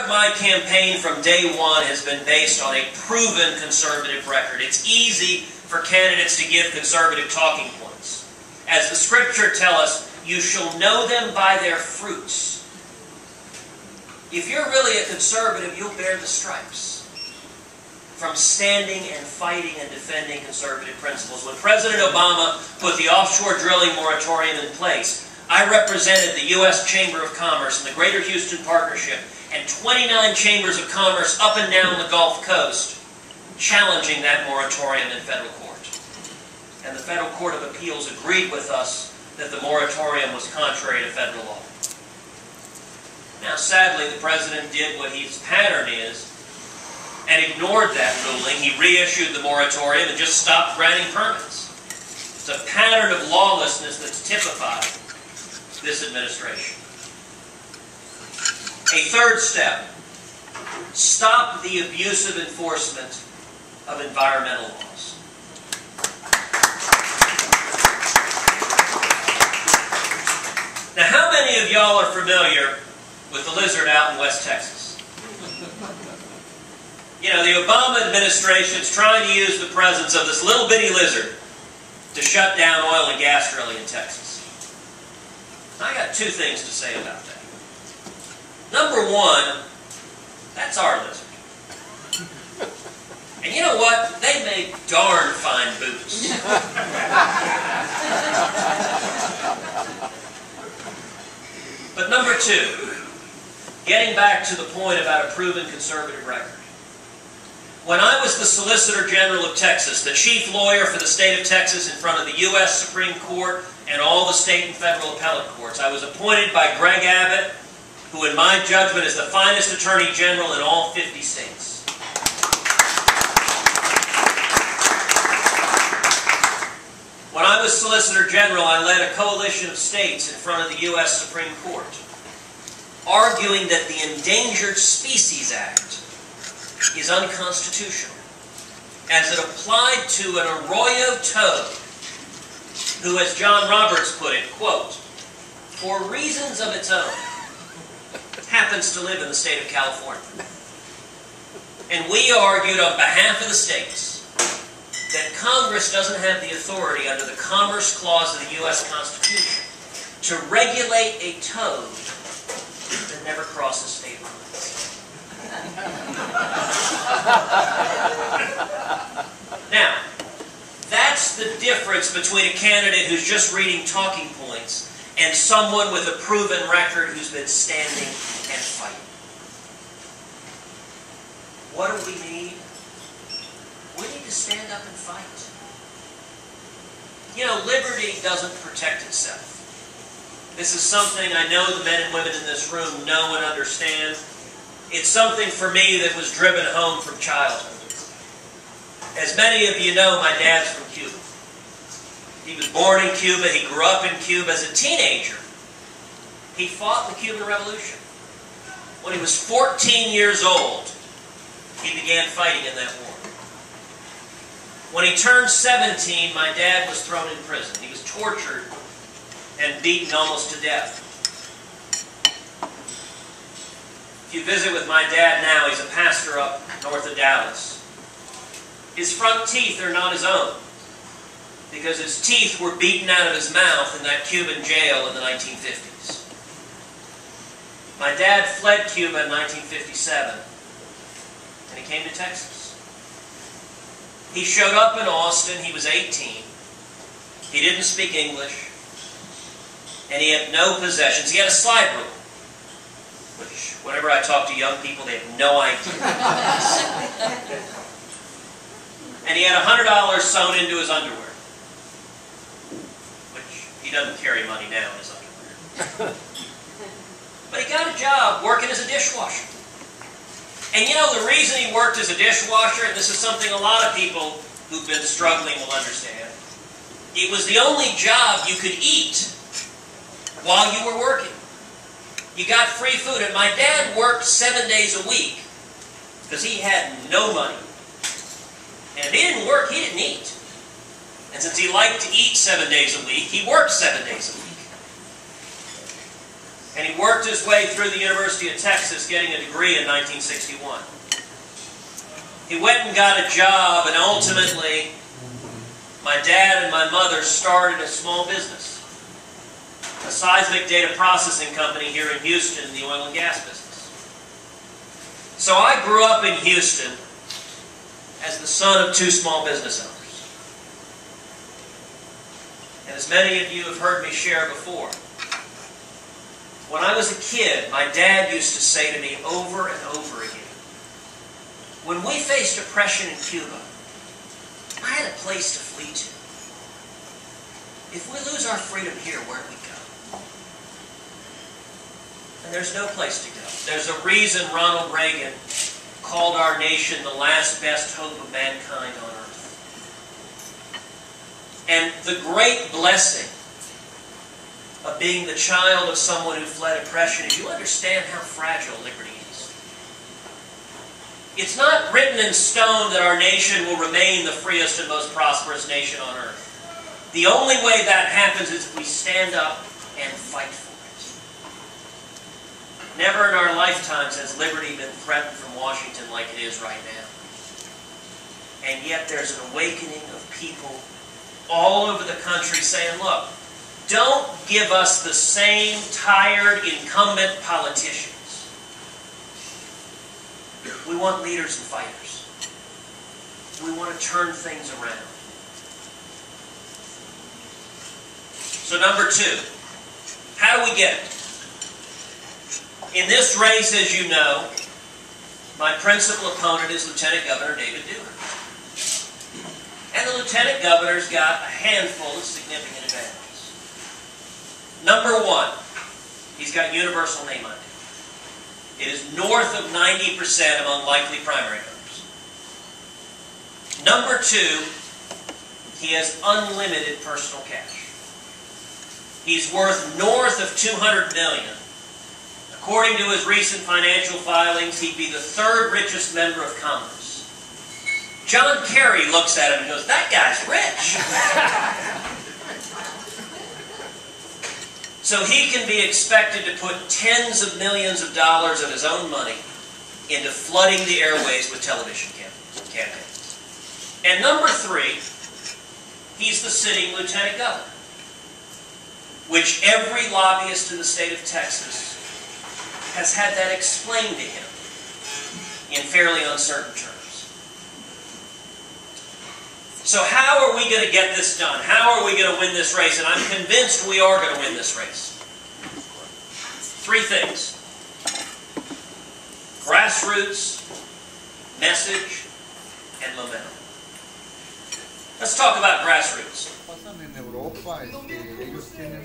my campaign from day one has been based on a proven conservative record. It's easy for candidates to give conservative talking points. As the Scripture tells us, you shall know them by their fruits. If you're really a conservative, you'll bear the stripes from standing and fighting and defending conservative principles. When President Obama put the offshore drilling moratorium in place, I represented the U.S. Chamber of Commerce and the Greater Houston Partnership and 29 chambers of commerce up and down the Gulf Coast challenging that moratorium in federal court. And the Federal Court of Appeals agreed with us that the moratorium was contrary to federal law. Now, sadly, the President did what his pattern is and ignored that ruling. He reissued the moratorium and just stopped granting permits. It's a pattern of lawlessness that's typified this administration. A third step, stop the abusive enforcement of environmental laws. Now, how many of y'all are familiar with the lizard out in West Texas? You know, the Obama administration is trying to use the presence of this little bitty lizard to shut down oil and gas drilling in Texas. I got two things to say about that. Number one, that's our lizard. And you know what? They make darn fine boots. But number two, getting back to the point about a proven conservative record. When I was the Solicitor General of Texas, the chief lawyer for the state of Texas in front of the U.S. Supreme Court and all the state and federal appellate courts, I was appointed by Greg Abbott, who in my judgment is the finest Attorney General in all 50 states. When I was Solicitor General, I led a coalition of states in front of the U.S. Supreme Court, arguing that the Endangered Species Act is unconstitutional, as it applied to an arroyo toad, who, as John Roberts put it, quote, for reasons of its own, happens to live in the state of California. And we argued on behalf of the states that Congress doesn't have the authority under the Commerce Clause of the U.S. Constitution to regulate a toad that never crosses state lines. Now, that's the difference between a candidate who's just reading talking points and someone with a proven record who's been standing and fighting. What do we need? We need to stand up and fight. You know, liberty doesn't protect itself. This is something I know the men and women in this room know and understand. It's something for me that was driven home from childhood. As many of you know, my dad's from Cuba. He was born in Cuba. He grew up in Cuba. As a teenager, he fought the Cuban Revolution. When he was 14 years old, he began fighting in that war. When he turned 17, my dad was thrown in prison. He was tortured and beaten almost to death. If you visit with my dad now, he's a pastor up north of Dallas. His front teeth are not his own, because his teeth were beaten out of his mouth in that Cuban jail in the 1950s. My dad fled Cuba in 1957, and he came to Texas. He showed up in Austin. He was 18. He didn't speak English, and he had no possessions. He had a slide rule, which, whenever I talk to young people, they have no idea. And he had $100 sewn into his underwear, which he doesn't carry money now in his underwear. But he got a job working as a dishwasher. And you know, the reason he worked as a dishwasher, and this is something a lot of people who've been struggling will understand, it was the only job you could eat while you were working. You got free food. And my dad worked 7 days a week because he had no money. And if he didn't work, he didn't eat. And since he liked to eat 7 days a week, he worked 7 days a week. And he worked his way through the University of Texas, getting a degree in 1961. He went and got a job, and ultimately, my dad and my mother started a small business, a seismic data processing company here in Houston in the oil and gas business. So I grew up in Houston as the son of two small business owners. And as many of you have heard me share before, when I was a kid, my dad used to say to me over and over again, when we faced oppression in Cuba, I had a place to flee to. If we lose our freedom here, where do we go? And there's no place to go. There's a reason Ronald Reagan called our nation the last best hope of mankind on earth. And the great blessing of being the child of someone who fled oppression is you understand how fragile liberty is. It's not written in stone that our nation will remain the freest and most prosperous nation on earth. The only way that happens is if we stand up and fight for it. Never in our lifetimes has liberty been threatened from Washington like it is right now. And yet there's an awakening of people all over the country saying, look, don't give us the same tired, incumbent politicians. We want leaders and fighters. We want to turn things around. So number two, how do we get it? In this race, as you know, my principal opponent is Lieutenant Governor David Dewar. And the Lieutenant Governor's got a handful of significant advantages. Number one, he's got universal name ID. It is north of 90% among likely primary voters. Number two, he has unlimited personal cash. He's worth north of $200 million. According to his recent financial filings, he'd be the third richest member of Congress. John Kerry looks at him and goes, that guy's rich. So he can be expected to put tens of millions of dollars of his own money into flooding the airways with television campaigns. And number three, he's the sitting lieutenant governor, which every lobbyist in the state of Texas has had that explained to him in fairly uncertain terms. So how are we going to get this done? How are we going to win this race? And I'm convinced we are going to win this race. Three things. Grassroots, message, and momentum. Let's talk about grassroots. Pasan en Europa, ellos tienen